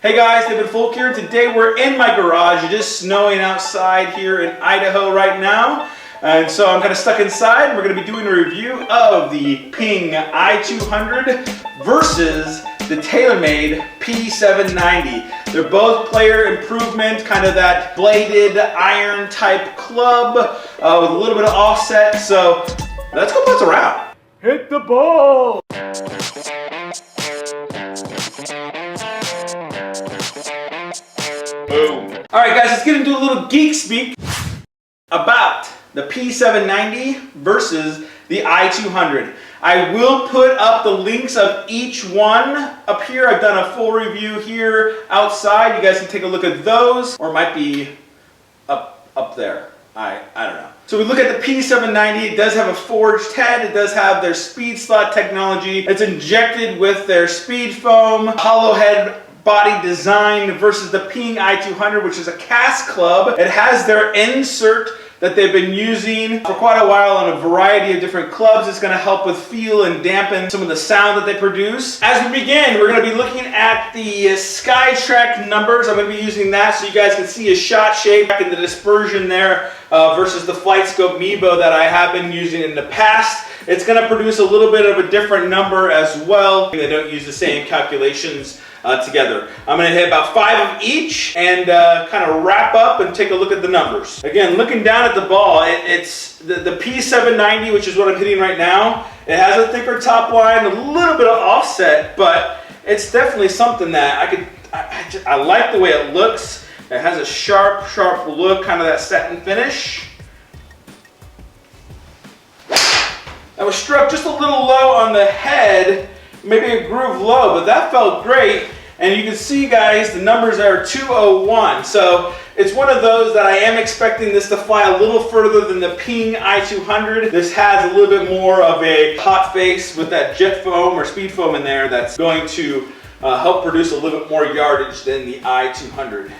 Hey guys, David Folk here. Today we're in my garage. It is snowing outside here in Idaho right now. And so I'm kind of stuck inside. We're going to be doing a review of the Ping i200 versus the Taylormade P790. They're both player improvement, kind of that bladed iron type club with a little bit of offset. So let's go putts around. Hit the ball! Boom. All right, guys, let's get into a little geek speak about the P790 versus the i200. I will put up the links of each one up here. I've done a full review here outside. You guys can take a look at those, or it might be up there. I don't know. So we look at the P790. It does have a forged head. It does have their speed slot technology. It's injected with their speed foam, hollow head body design versus the Ping i200, which is a cast club. It has their insert that they've been using for quite a while on a variety of different clubs. It's going to help with feel and dampen some of the sound that they produce. As we begin, we're going to be looking at the SkyTrack numbers. I'm going to be using that so you guys can see a shot shape and the dispersion there versus the Flight Scope Meebo that I have been using in the past. It's going to produce a little bit of a different number as well. They don't use the same calculations together. I'm going to hit about 5 of each and kind of wrap up and take a look at the numbers. Again, looking down at the ball, it's the P790, which is what I'm hitting right now. It has a thicker top line, a little bit of offset, but it's definitely something that I like the way it looks. It has a sharp look, kind of that satin finish. I was struck just a little low on the head, maybe a groove low, but that felt great. And you can see, guys, the numbers are 201. So it's one of those that I am expecting this to fly a little further than the Ping i200. This has a little bit more of a hot face with that jet foam or speed foam in there that's going to help produce a little bit more yardage than the i200.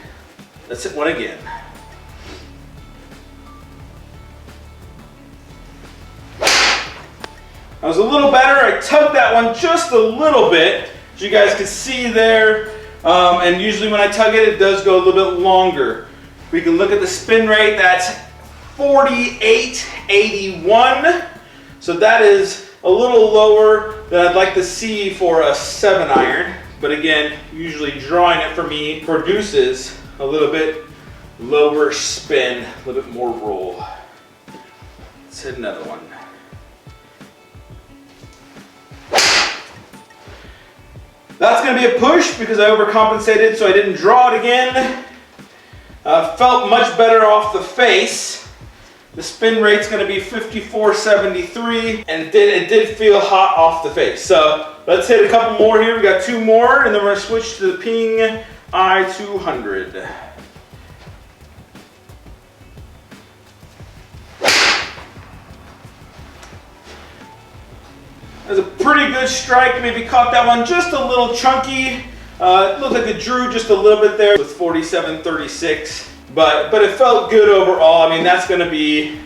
Let's hit one again. That was a little better. I tugged that one just a little bit, as you guys can see there. And usually when I tug it, it does go a little bit longer. We can look at the spin rate. That's 4881. So that is a little lower than I'd like to see for a 7-iron. But again, usually drawing it for me produces a little bit lower spin, a little bit more roll. Let's hit another one. That's going to be a push because I overcompensated, so I didn't draw it again. Felt much better off the face. The spin rate's going to be 5473, and it did feel hot off the face. So let's hit a couple more here. We got 2 more, and then we're going to switch to the Ping i200. That was a pretty good strike. Maybe caught that one just a little chunky. It looked like it drew just a little bit there with 47.36, but it felt good overall. I mean, that's going to be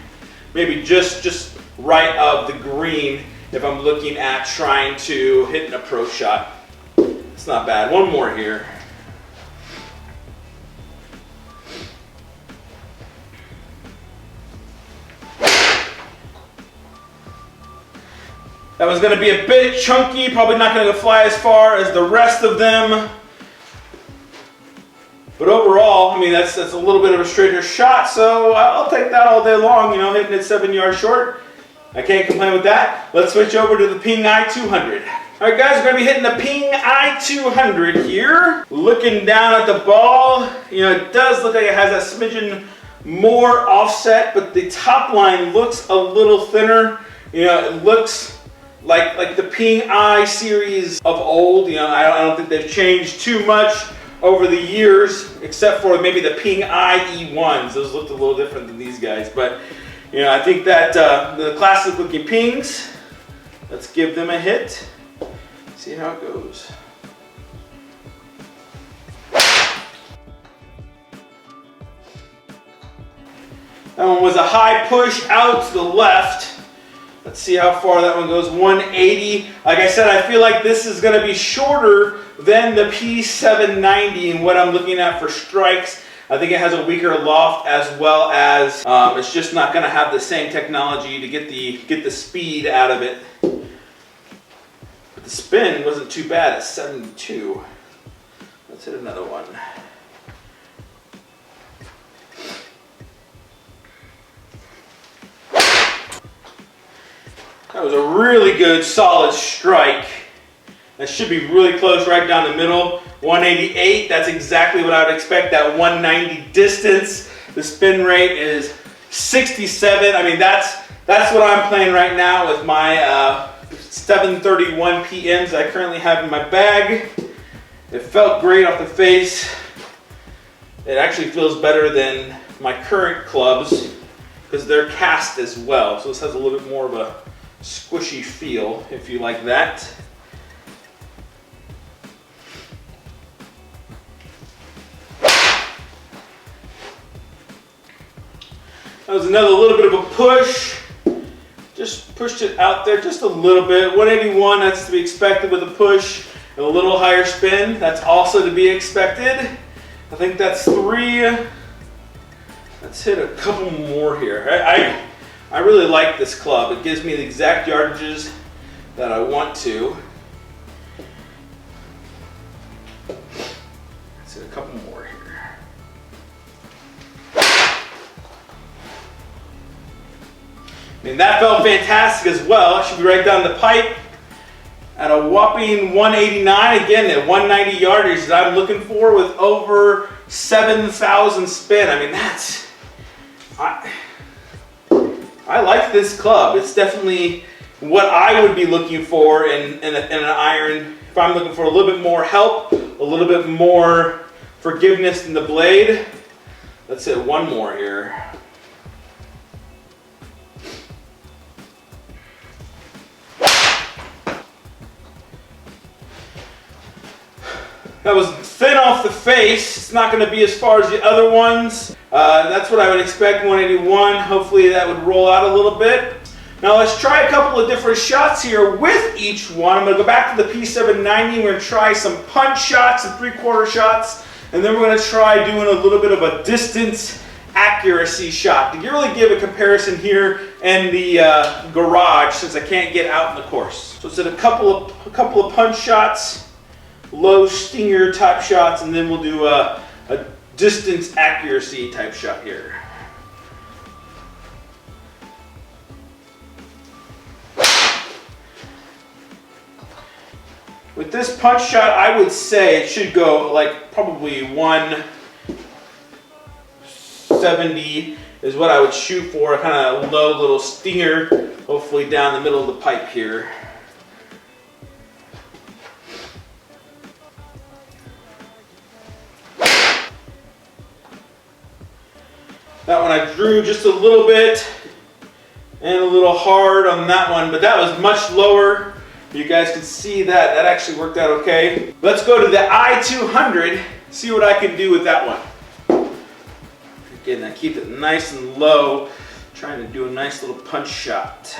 maybe just right of the green if I'm looking at trying to hit an approach shot. It's not bad. One more here. That was going to be a bit chunky, probably not going to fly as far as the rest of them. But overall, I mean, that's a little bit of a straighter shot, so I'll take that all day long, you know, hitting it 7 yards short. I can't complain with that. Let's switch over to the Ping i200. All right, guys, we're going to be hitting the Ping i200 here. Looking down at the ball, you know, it does look like it has that smidgen more offset, but the top line looks a little thinner. You know, it looks like the Ping I series of old. You know, I don't think they've changed too much over the years, except for maybe the Ping I E1s. Those looked a little different than these guys. But, you know, I think that the classic looking Pings, let's give them a hit. See how it goes. That one was a high push out to the left. Let's see how far that one goes. 180. Like I said, I feel like this is going to be shorter than the P790 and what I'm looking at for strikes. I think it has a weaker loft, as well as it's just not going to have the same technology to get the speed out of it. But the spin wasn't too bad at 72. Let's hit another one. That was a really good solid strike. That should be really close right down the middle. 188, that's exactly what I would expect, that 190 distance. The spin rate is 67. I mean, that's what I'm playing right now with my 731 PMs that I currently have in my bag. It felt great off the face. It actually feels better than my current clubs because they're cast as well. So this has a little bit more of a squishy feel, if you like that. That was another little bit of a push. Just pushed it out there just a little bit. 181, that's to be expected with a push. And a little higher spin, that's also to be expected. I think that's 3. Let's hit a couple more here. I really like this club. It gives me the exact yardages that I want to. Let's hit a couple more here. I mean, that felt fantastic as well. It should be right down the pipe at a whopping 189. Again, that 190 yardage that I'm looking for with over 7,000 spin. I mean, I like this club. It's definitely what I would be looking for in an iron. If I'm looking for a little bit more help, a little bit more forgiveness in the blade. Let's hit one more here. That was thin off the face. It's not going to be as far as the other ones. That's what I would expect, 181. Hopefully that would roll out a little bit. Now let's try a couple of different shots here with each one. I'm going to go back to the P790. We're going to try some punch shots and 3/4 shots. And then we're going to try doing a little bit of a distance accuracy shot to really give a comparison here in the garage, since I can't get out in the course. So it's a couple of punch shots, low stinger type shots, and then we'll do a distance accuracy type shot here. With this punch shot, I would say it should go like probably 170 is what I would shoot for, a kind of low little stinger, hopefully down the middle of the pipe here. That one I drew just a little bit and a little hard on that one, but that was much lower. You guys can see that. That actually worked out okay. Let's go to the i200, see what I can do with that one. Again, I keep it nice and low, trying to do a nice little punch shot.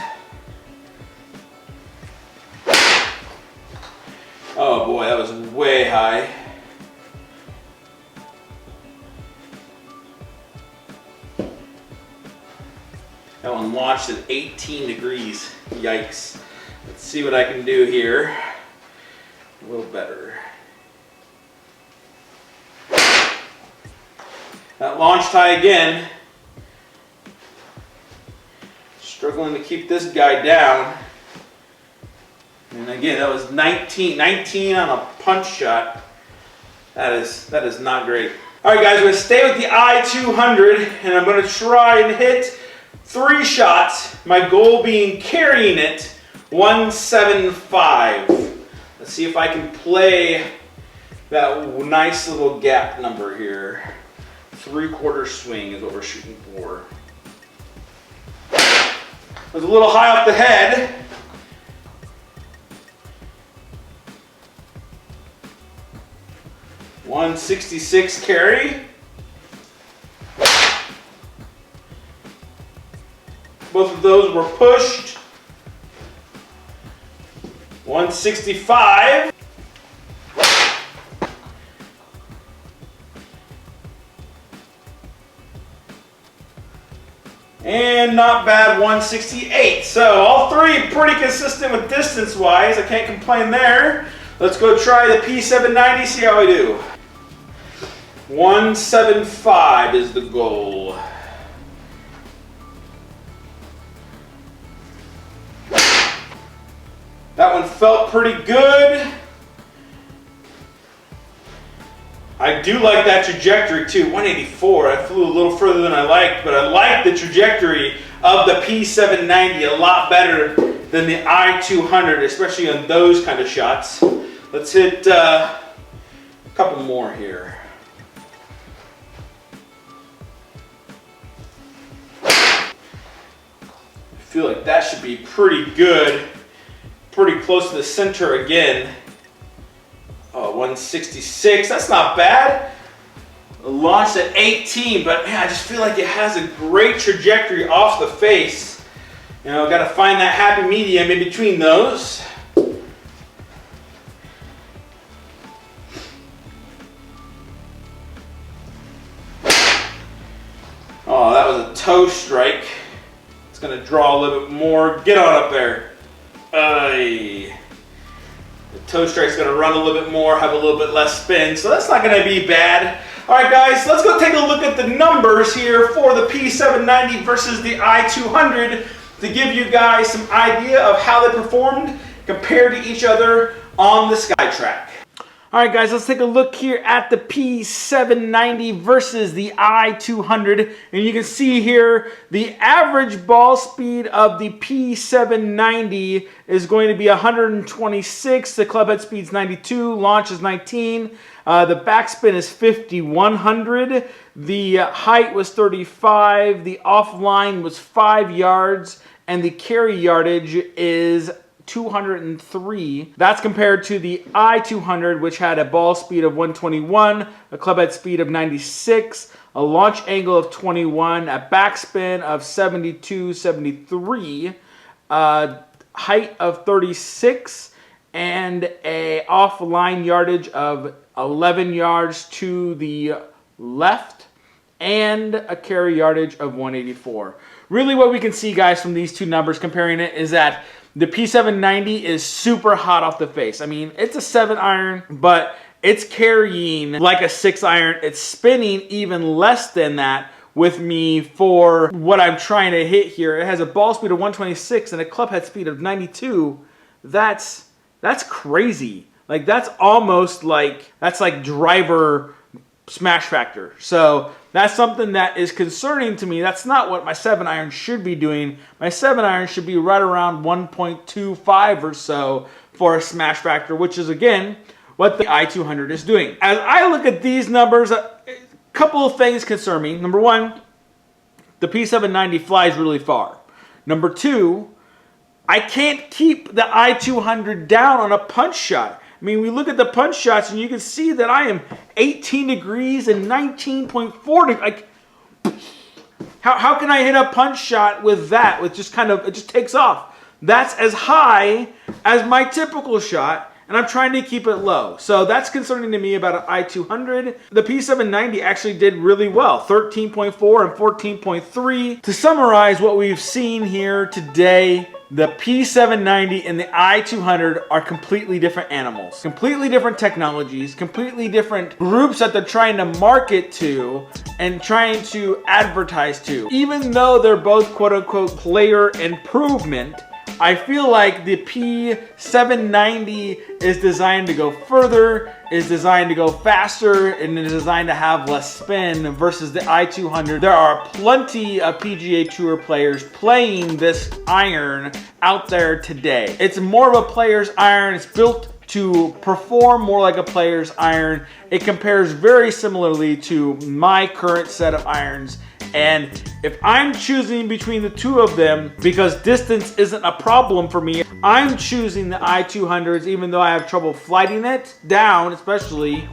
Oh boy, that was way high. That one launched at 18 degrees. Yikes. Let's see what I can do here. A little better. That launched high again. Struggling to keep this guy down. And again, that was 19 on a punch shot. That is not great. All right, guys, we're gonna stay with the i200, and I'm gonna try and hit 3 shots. My goal being carrying it 175. Let's see if I can play that nice little gap number here. 3/4 swing is what we're shooting for. It was a little high off the head. .166 carry. Both of those were pushed. 165. And not bad, 168. So all three pretty consistent with distance-wise. I can't complain there. Let's go try the P790, see how I do. 175 is the goal. That one felt pretty good. I do like that trajectory too, 184. I flew a little further than I liked, but I like the trajectory of the P790 a lot better than the i200, especially on those kind of shots. Let's hit a couple more here. I feel like that should be pretty good. Pretty close to the center again. Oh, 166, that's not bad. Launched at 18, but man, I just feel like it has a great trajectory off the face. You know, got to find that happy medium in between those. Oh, that was a toe strike. It's gonna draw a little bit more. Get on up there. The toe strike's gonna run a little bit more, have a little bit less spin, so that's not gonna be bad. All right, guys, let's go take a look at the numbers here for the P790 versus the i200 to give you guys some idea of how they performed compared to each other on the SkyTrack. All right, guys, let's take a look here at the P790 versus the i200. And you can see here the average ball speed of the P790 is going to be 126. The club head speed is 92. Launch is 19. The backspin is 5,100. The height was 35. The offline was 5 yards. And the carry yardage is 203. That's compared to the i200, which had a ball speed of 121, a club head speed of 96, a launch angle of 21, a backspin of 72, 73, height of 36, and a offline yardage of 11 yards to the left, and a carry yardage of 184. Really what we can see, guys, from these two numbers comparing it is that the P790 is super hot off the face. I mean, it's a 7-iron, but it's carrying like a 6-iron. It's spinning even less than that with me for what I'm trying to hit here. It has a ball speed of 126 and a club head speed of 92. That's crazy. Like, that's almost like, that's like driver smash factor. So that's something that is concerning to me. That's not what my 7-iron should be doing. My 7-iron should be right around 1.25 or so for a smash factor, which is, again, what the i200 is doing. As I look at these numbers, a couple of things concern me. Number one, the P790 flies really far. Number two, I can't keep the i200 down on a punch shot. I mean, we look at the punch shots and you can see that I am 18 degrees and 19.4 degrees. Like, how can I hit a punch shot with that? With just kind of, it just takes off. That's as high as my typical shot, and I'm trying to keep it low. So that's concerning to me about an i200. The P790 actually did really well, 13.4 and 14.3. To summarize what we've seen here today, the P790 and the i200 are completely different animals, completely different technologies, completely different groups that they're trying to market to and trying to advertise to. Even though they're both quote-unquote player improvement, I feel like the P790 is designed to go further, is designed to go faster, and is designed to have less spin versus the i200. There are plenty of PGA Tour players playing this iron out there today. It's more of a player's iron. It's built to perform more like a player's iron. It compares very similarly to my current set of irons. And if I'm choosing between the two of them, because distance isn't a problem for me, I'm choosing the i200s, even though I have trouble flighting it down, especially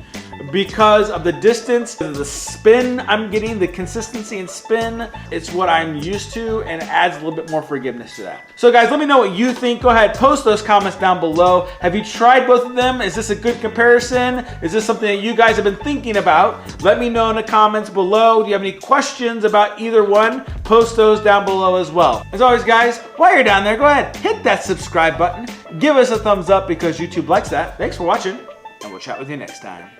because of the distance, the spin I'm getting, the consistency and spin. It's what I'm used to and it adds a little bit more forgiveness to that. So guys, let me know what you think. Go ahead, post those comments down below. Have you tried both of them? Is this a good comparison? Is this something that you guys have been thinking about? Let me know in the comments below. Do you have any questions about either one? Post those down below as well. As always guys, while you're down there, go ahead, hit that subscribe button. Give us a thumbs up because YouTube likes that. Thanks for watching, and we'll chat with you next time.